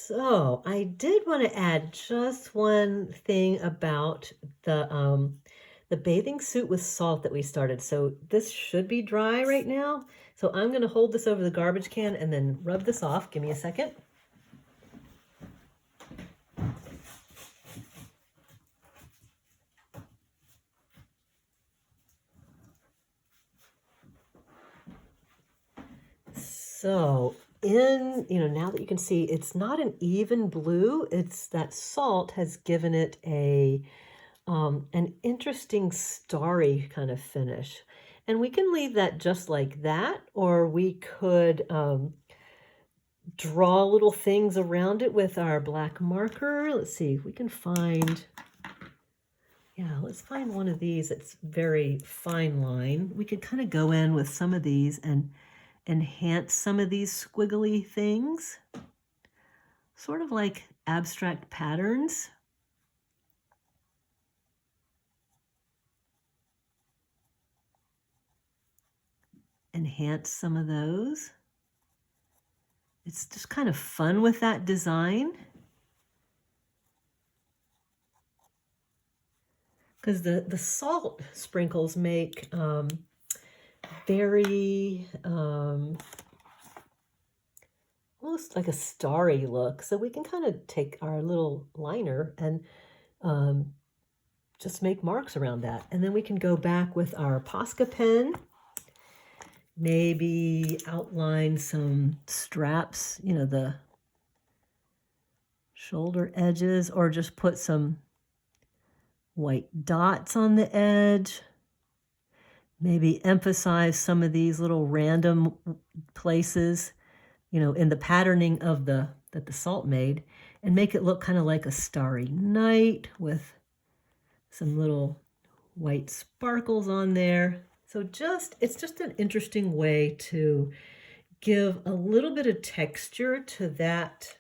So I did want to add just one thing about the bathing suit with salt that we started. So this should be dry right now. So I'm going to hold this over the garbage can and then rub this off. Give me a second. So now that you can see, it's not an even blue. It's that salt has given it an interesting starry kind of finish. And we can leave that just like that, or we could draw little things around it with our black marker. Let's see if we can find, let's find one of these that's very fine line. We could kind of go in with some of these and enhance some of these squiggly things, sort of like abstract patterns. Enhance some of those. It's just kind of fun with that design. Because the salt sprinkles make very almost like a starry look. So we can kind of take our little liner and just make marks around that. And then we can go back with our POSCA pen, maybe outline some straps, the shoulder edges, or just put some white dots on the edge. Maybe emphasize some of these little random places, in the patterning of that the salt made, and make it look kind of like a starry night with some little white sparkles on there. So it's just an interesting way to give a little bit of texture to that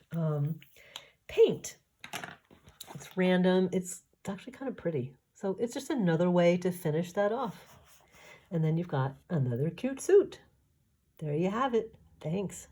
paint. It's random. It's actually kind of pretty. So it's just another way to finish that off. And then you've got another cute suit. There you have it. Thanks.